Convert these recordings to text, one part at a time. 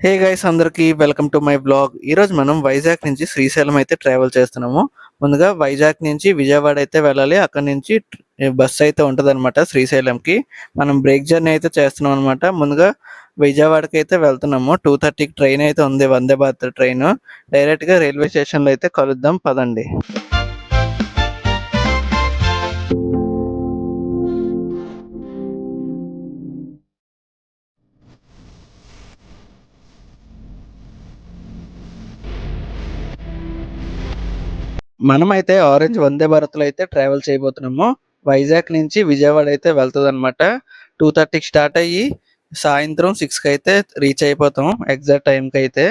Hey guys అందరికి welcome to my blog. ఈరోజు మనం వైజాగ్ నుంచి శ్రీశైలం అయితే ట్రావెల్ చేస్తున్నాము. ముందుగా వైజాగ్ నుంచి విజయవాడ అయితే వెళ్ళాలి. అక్కడ నుంచి బస్ అయితే ఉంటదన్నమాట శ్రీశైలంకి. మనం బ్రేక్ జర్నీ అయితే చేస్తున్నాం అనమాట. ముందుగా విజయవాడకి అయితే వెళ్తున్నాము. 2:30కి ట్రైన్ అయితే ఉంది, వందే భారత్ ట్రైన్. డైరెక్ట్గా రైల్వే స్టేషన్లో అయితే కలుద్దాం పదండి. మనమైతే ఆరెంజ్ వందే భారత్‌లో అయితే ట్రావెల్ చేయబోతున్నాము. వైజాగ్ నుంచి విజయవాడ అయితే వెళ్తదనమాట. 2:30కి స్టార్ట్ అయ్యి సాయంత్రం 6కి అయితే రీచ్ అయిపోతాం ఎగ్జాక్ట్ టైంకైతే.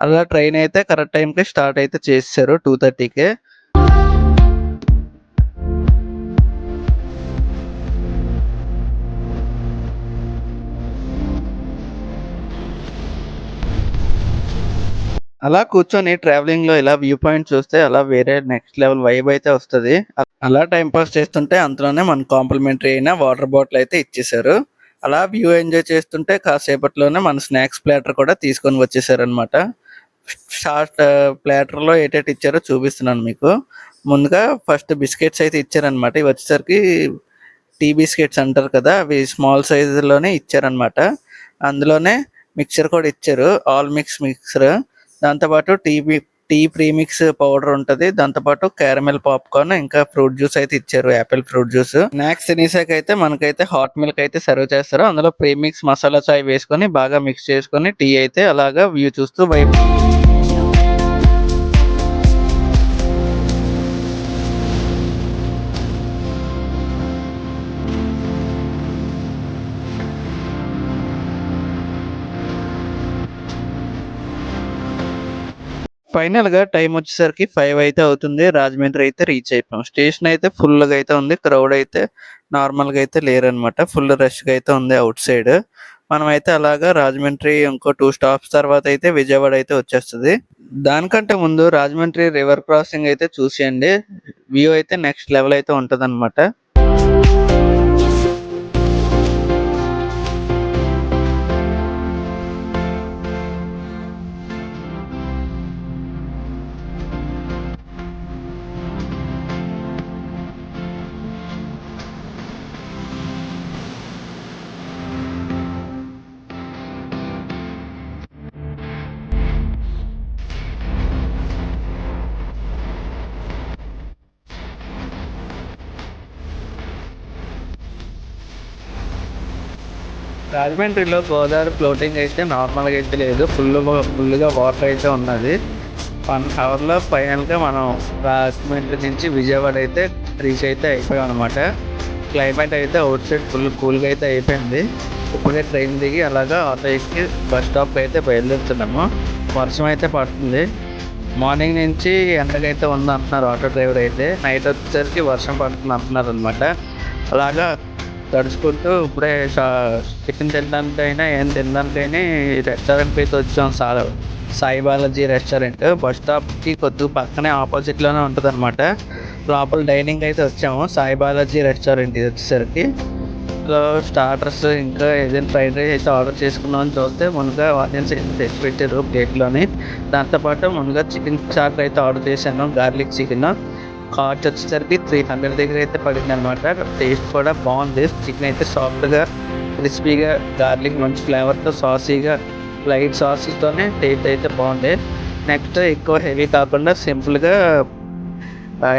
అలా ట్రైన్ అయితే కరెక్ట్ టైంకి స్టార్ట్ అయితే చేసేసారు 2:30కే. అలా కూర్చొని ట్రావెలింగ్‌లో ఇలా వ్యూ పాయింట్ చూస్తే అలా వేరే నెక్స్ట్ లెవెల్ వైబ్ అయితే వస్తది. అలా టైం పాస్ చేస్తుంటే అంతలోనే మనకు కాంప్లిమెంటరీ అయిన వాటర్ బాటిల్ అయితే ఇచ్చేసారు. అలా వ్యూ ఎంజాయ్ చేస్తుంటే కాసేపట్లోనే మన స్నాక్స్ ప్లాటర్ కూడా తీసుకొని వచ్చేసారనమాట. షార్ట్ ప్లాటర్‌లో ఏటేటి ఇచ్చారో చూపిస్తున్నాను మీకు. ముందుగా ఫస్ట్ బిస్కెట్స్ అయితే ఇచ్చారనమాట. ఇవి వచ్చేసరికి టీ బిస్కెట్స్ అంటారు కదా! అవి స్మాల్ సైజులోనే ఇచ్చారనమాట. అందులోనే మిక్చర్ కూడా ఇచ్చారు. All mixer. దాంతో పాటు టీ ప్రీమిక్స్ పౌడర్ ఉంటది. దాంతో పాటు క్యారమెల్ పాప్‌కార్న్ ఇంకా ఫ్రూట్ జ్యూస్ అయితే ఇచ్చారు. Apple fruit juice. స్నాక్స్ తినేసాకైతే మనకైతే హాట్ మిల్క్ అయితే సర్వ్ చేస్తారు. అందులో ప్రీమిక్స్ మసాలా చాయ్ వేసుకొని బాగా మిక్స్ చేసుకొని టీ అయితే అలాగా వ్యూ చూస్తూ వైబ్. ఫైనల్‌గా టైమొచ్చేసరికి 5 అయితే అవుతుంది. రాజమండ్రి అయితే రీచ్ అయిపోయాం. స్టేషన్ అయితే ఫుల్‌గా అయితే ఉంది. క్రౌడ్ అయితే నార్మల్‌గా అయితే లేరనమాట. ఫుల్ రష్‌గా అయితే ఉంది ఔట్ సైడ్. మనమైతే అలాగా రాజమండ్రి ఇంకో 2 స్టాప్స్ తర్వాత అయితే విజయవాడ అయితే వచ్చేస్తది. దానికంటే ముందు రాజమండ్రి రివర్ క్రాసింగ్ అయితే చూసేయండి. వ్యూ అయితే నెక్స్ట్ లెవెల్ అయితే ఉంటదనమాట. రాజమండ్రిలో గోదావరి ఫ్లోటింగ్ అయితే నార్మల్‌గా అయితే లేదు. ఫుల్‌గా వాటర్ అయితే ఉన్నది. 1 అవర్‌లో ఫైనల్‌గా మనం రాజమండ్రి నుంచి విజయవాడ అయితే రీచ్ అయితే అయిపోయామనమాట. క్లైమేట్ అయితే అవుట్ సైడ్ ఫుల్ కూల్‌గా అయితే అయిపోయింది. ఇప్పుడే ట్రైన్ దిగి అలాగా ఆటో ఎక్కి బస్ స్టాప్‌కి అయితే బయలుదేరుతున్నాము. వర్షం అయితే పడుతుంది. మార్నింగ్ నుంచి ఎండగైతే ఉందంటున్నారు ఆటో డ్రైవర్ అయితే. నైట్ వచ్చేసరికి వర్షం పడుతుంది అంటున్నారనమాట. అలాగా తడుచుకుంటూ ఇప్పుడే టిఫిన్ తినడానికైనా ఏం తినడానికైనా ఈ రెస్టారెంట్‌కి అయితే వచ్చాం. సాయి బాలాజీ రెస్టారెంట్. బస్ స్టాప్‌కి కొద్దిగా పక్కనే ఆపోజిట్‌లోనే ఉంటదనమాట. లోపల డైనింగ్ అయితే వచ్చాము. సాయి బాలాజీ రెస్టారెంట్ ఇది వచ్చేసరికి. సో స్టార్టర్స్ ఇంకా ఏదైనా ఫ్రైడ్ రైస్ అయితే ఆర్డర్ చేసుకుందామని చూస్తే ముందుగా ఆనియన్స్ అయితే తెచ్చి పెట్టారు ప్లేట్‌లోని. దాంతో పాటు ముందుగా చికెన్ చాట్ అయితే ఆర్డర్ చేశాను. Garlic chicken. కాస్ట్ వచ్చేసరికి 300 దగ్గర అయితే పడిందనమాట. టేస్ట్ కూడా బాగుంది. చికెన్ అయితే సాఫ్ట్‌గా, క్రిస్పీగా, గార్లిక్ మంచి ఫ్లేవర్‌తో సాసీగా, లైట్ సాసీతోనే టేస్ట్ అయితే బాగుంది. నెక్స్ట్ ఎక్కువ హెవీ కాకుండా సింపుల్‌గా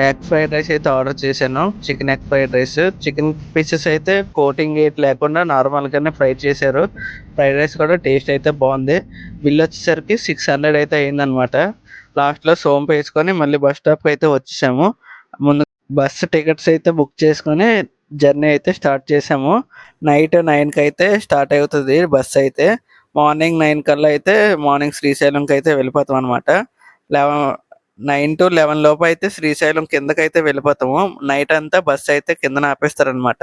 ఎగ్ ఫ్రైడ్ రైస్ అయితే ఆర్డర్ చేశాను. Chicken egg fried rice. Chicken pieces అయితే కోటింగ్ ఏటి లేకుండా నార్మల్‌గానే ఫ్రై చేశారు. ఫ్రైడ్ రైస్ కూడా టేస్ట్ అయితే బాగుంది. బిల్ వచ్చేసరికి 600 అయితే అయిందనమాట. లాస్ట్‌లో సోంపేసుకొని మళ్ళీ బస్ స్టాప్‌కి అయితే వచ్చేసాము. ముందు బస్సు టికెట్స్ అయితే బుక్ చేసుకొని జర్నీ అయితే స్టార్ట్ చేసాము. నైట్ 9కి అయితే స్టార్ట్ అవుతది బస్ అయితే. మార్నింగ్ 9 కల్లా అయితే మార్నింగ్ శ్రీశైలంకి అయితే వెళ్ళిపోతాం అనమాట. లెవ 9-11 లోపు అయితే శ్రీశైలం కిందకైతే వెళ్ళిపోతాము. నైట్ అంతా బస్ అయితే కిందన ఆపేస్తారనమాట.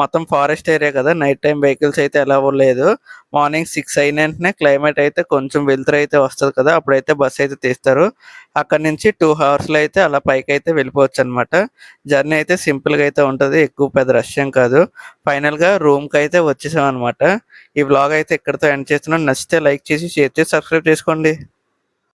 మొత్తం ఫారెస్ట్ ఏరియా కదా! నైట్ టైమ్ వెహికల్స్ అయితే అలౌ లేదు. మార్నింగ్ 6 అయిన వెంటనే క్లైమేట్ అయితే కొంచెం వెలుతురైతే వస్తది కదా! అప్పుడైతే బస్ అయితే తీస్తారు. అక్కడి నుంచి 2 అవర్స్‌లో అయితే అలా పైకైతే వెళ్ళిపోవచ్చనమాట. జర్నీ అయితే సింపుల్‌గా అయితే ఉంటది. ఎక్కువ పెద్ద రష్ ఏం కాదు. ఫైనల్‌గా రూమ్‌కైతే వచ్చేసామనమాట. ఈ వ్లాగ్ అయితే ఇక్కడితో ఎండ్ చేస్తున్నాను. నచ్చితే లైక్ చేసి, షేర్ చేసి, సబ్స్క్రైబ్ చేసుకోండి.